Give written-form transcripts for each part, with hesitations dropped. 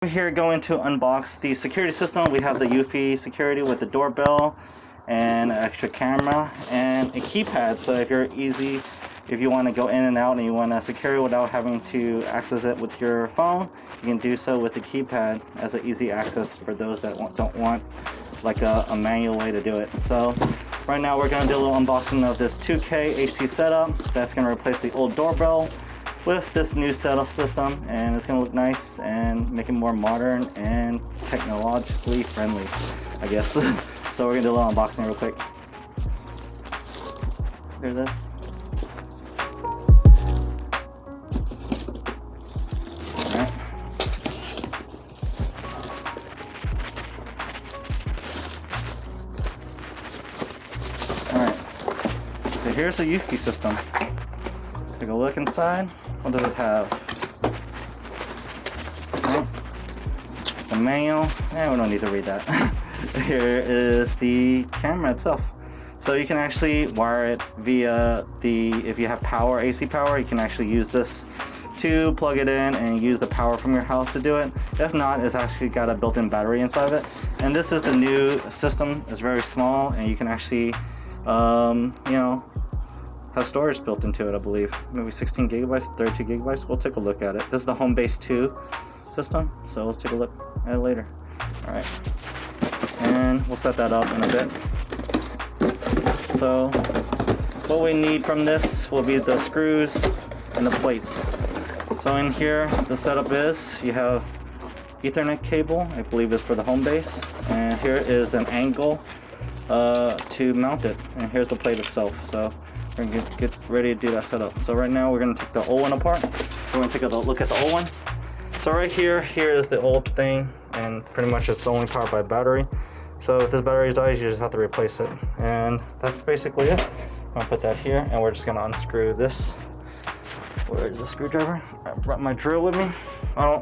We're here going to unbox the security system. We have the Eufy security with the doorbell and an extra camera and a keypad. So if you want to go in and out and you want to secure it without having to access it with your phone, you can do so with the keypad as an easy access for those that don't want like a manual way to do it. So right now we're going to do a little unboxing of this 2K HC setup that's going to replace the old doorbell with this new setup system, and it's going to look nice and make it more modern and technologically friendly, I guess. So we're going to do a little unboxing real quick. Here's this. Alright. Alright. So here's the Eufy system. Take a look inside. What does it have? Okay. The manual. We don't need to read that. Here is the camera itself. So you can actually wire it via if you have power, AC power, you can actually use this to plug it in and use the power from your house to do it. If not, it's actually got a built-in battery inside of it. And this is the new system. It's very small and you can actually, has storage built into it, I believe. Maybe 16 gigabytes, 32 gigabytes. We'll take a look at it. This is the Home Base 2 system, so let's take a look at it later. All right, and we'll set that up in a bit. So what we need from this will be the screws and the plates. So in here, the setup is, you have Ethernet cable, I believe is for the home base, and here is an angle to mount it, and here's the plate itself. So we're gonna get ready to do that setup. So right now we're gonna take the old one apart. We're gonna take a look at the old one. So right here is the old thing, and pretty much it's only powered by battery. So if this battery dies, you just have to replace it, and that's basically it. I'm gonna put that here, and we're just gonna unscrew this. Where is the screwdriver? I brought my drill with me.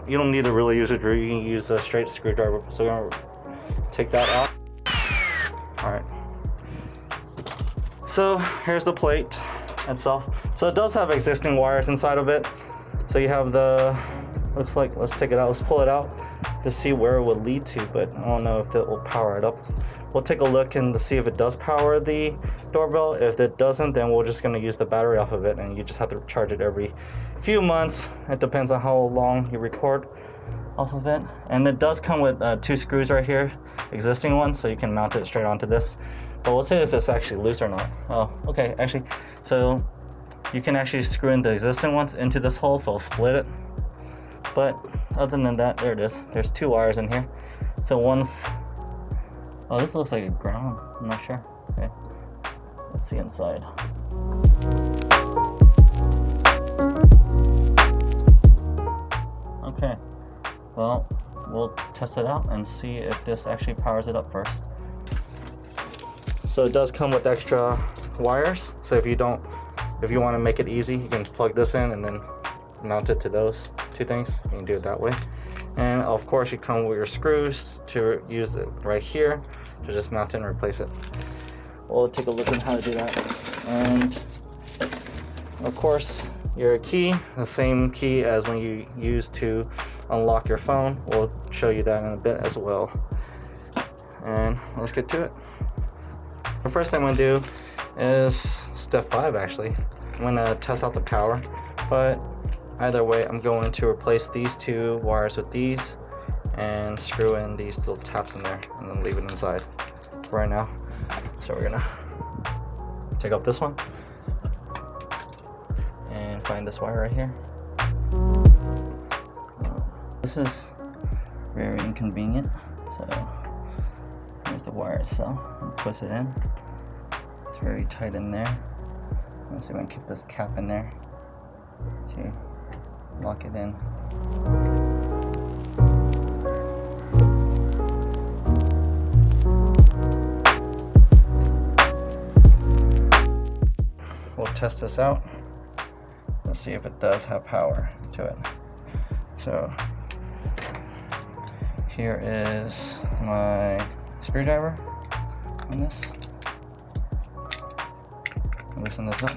You don't need to really use a drill. You can use a straight screwdriver. So we're gonna take that out. All right. So here's the plate itself. So it does have existing wires inside of it. So you have looks like, let's take it out, let's pull it out to see where it would lead to, but I don't know if it will power it up. We'll take a look and to see if it does power the doorbell. If it doesn't, then we're just gonna use the battery off of it, and you just have to charge it every few months. It depends on how long you record off of it. And it does come with 2 screws right here, existing ones, so you can mount it straight onto this. But we'll see if it's actually loose or not. Oh, okay, actually, so you can actually screw in the existing ones into this hole, so I'll split it. But other than that, there it is. There's 2 wires in here. So one's, oh, this looks like a ground. I'm not sure. Okay, let's see inside. Okay, well, we'll test it out and see if this actually powers it up first. So it does come with extra wires. So if you want to make it easy, you can plug this in and then mount it to those 2 things. You can do it that way. And of course you come with your screws to use it right here to just mount it and replace it. We'll take a look at how to do that. And of course your key, the same key as when you use to unlock your phone. We'll show you that in a bit as well. And let's get to it. The first thing I'm going to do is step 5 actually. I'm going to test out the power, but either way I'm going to replace these 2 wires with these and screw in these little taps in there and then leave it inside for right now. So we're going to take up this one and find this wire right here. This is very inconvenient, so here's the wire itself. And twist it in. It's very tight in there. Let's see if I can keep this cap in there to lock it in. We'll test this out. Let's see if it does have power to it. So here is my screwdriver on this. Loosen this up.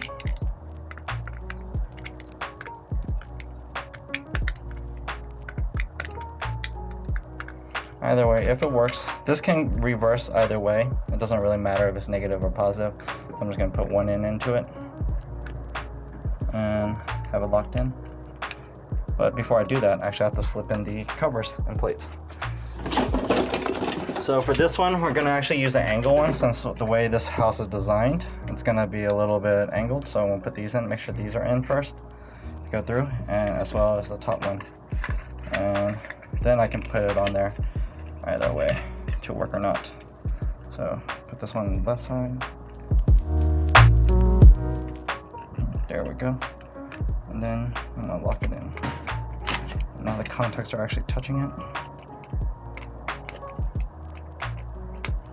Either way, if it works, this can reverse either way. It doesn't really matter if it's negative or positive. So I'm just gonna put one into it and have it locked in. But before I do that, I actually have to slip in the covers and plates. So for this one, we're gonna actually use the angle one, since the way this house is designed, it's gonna be a little bit angled. So I'm gonna put these in, make sure these are in first, go through, and as well as the top one. And then I can put it on there either way to work or not. So put this one on the left side. There we go. And then I'm gonna lock it in. Now the contacts are actually touching it.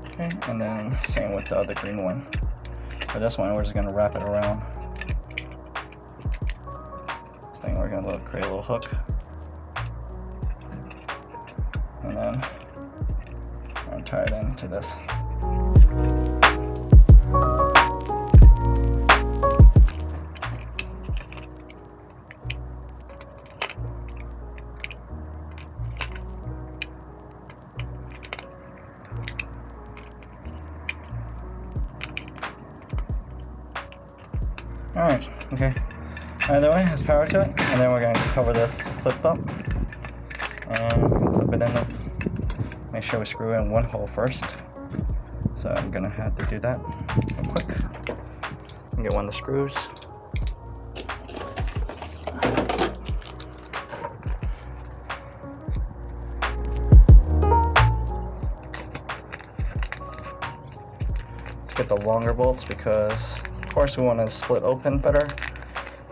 Okay, and then same with the other green one. For this one, we're just gonna wrap it around. This thing, we're gonna create a little hook. And then I'm gonna tie it into this. Alright, okay. Either way, has power to it, and then we're going to cover this clip up and clip it in. Make sure we screw in one hole first. So I'm gonna have to do that real quick. And get one of the screws. Get the longer bolts because of course we want to split open better.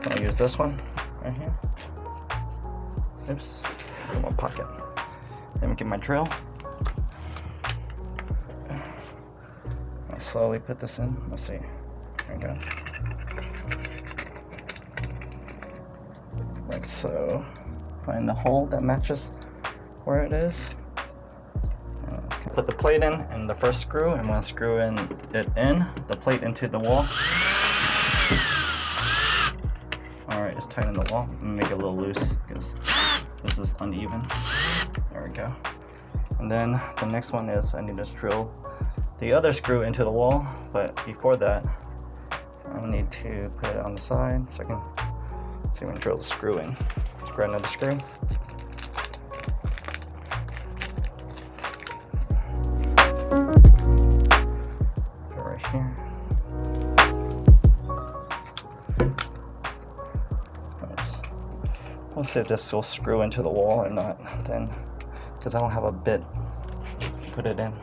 I'll use this one right here. Oops, one more pocket. Let me get my drill. I'll slowly put this in. Let's see. There we go. Like so. Find the hole that matches where it is. Put the plate in the first screw. I'm going to screw the plate into the wall. Alright, just tighten the wall and make it a little loose because this is uneven. There we go. And then the next one is I need to drill the other screw into the wall, but before that I need to put it on the side so I can see when I drill the screw in. Let's grab another screw. Put it right here. We'll see if this will screw into the wall or not then, because I don't have a bit to put it in.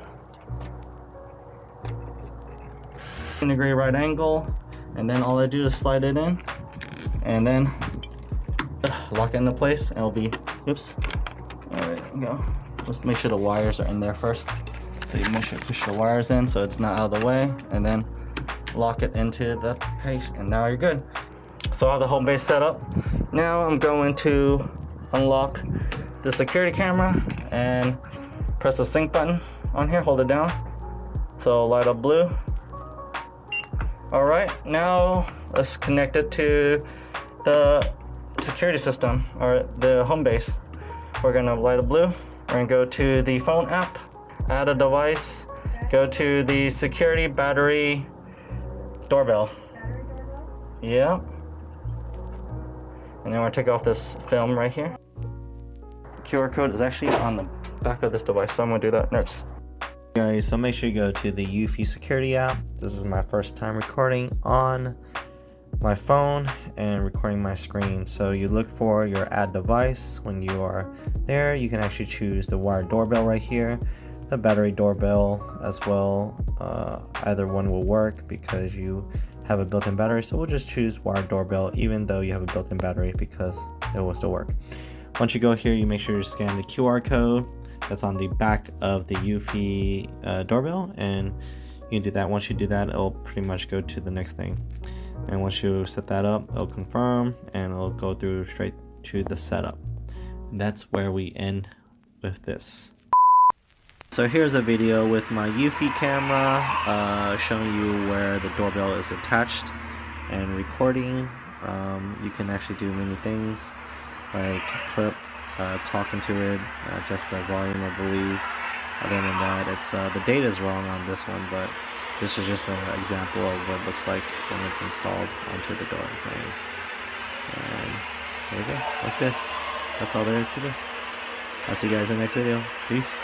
90-degree right angle, and then all I do is slide it in and then lock it into place and it'll be, oops. Alright, go. Let's make sure the wires are in there first. So you make sure to push the wires in so it's not out of the way, and then lock it into the page, and now you're good. So I have the home base set up. Now I'm going to unlock the security camera and press the sync button on here, hold it down. So light up blue. Alright, now let's connect it to the security system or the home base. We're gonna light up blue. We're gonna go to the phone app, add a device, go to the security battery doorbell. Yeah. And then we're gonna take off this film right here. QR code is actually on the back of this device, so I'm gonna do that next. Guys, so make sure you go to the Eufy security app. This is my first time recording on my phone and recording my screen. So you look for your add device. When you are there, you can actually choose the wired doorbell right here, the battery doorbell as well. Either one will work because you have a built-in battery, so we'll just choose wired doorbell even though you have a built-in battery because it will still work. Once you go here, you make sure you scan the QR code that's on the back of the Eufy doorbell, and you can do that. Once you do that, it'll pretty much go to the next thing, and once you set that up, it'll confirm and it'll go through straight to the setup. And that's where we end with this. So here's a video with my Eufy camera showing you where the doorbell is attached and recording. You can actually do many things like clip talking to it, just the volume, I believe. Other than that, it's the data is wrong on this one, but this is just an example of what it looks like when it's installed onto the door frame. And there we go. That's good. That's all there is to this. I'll see you guys in the next video. Peace.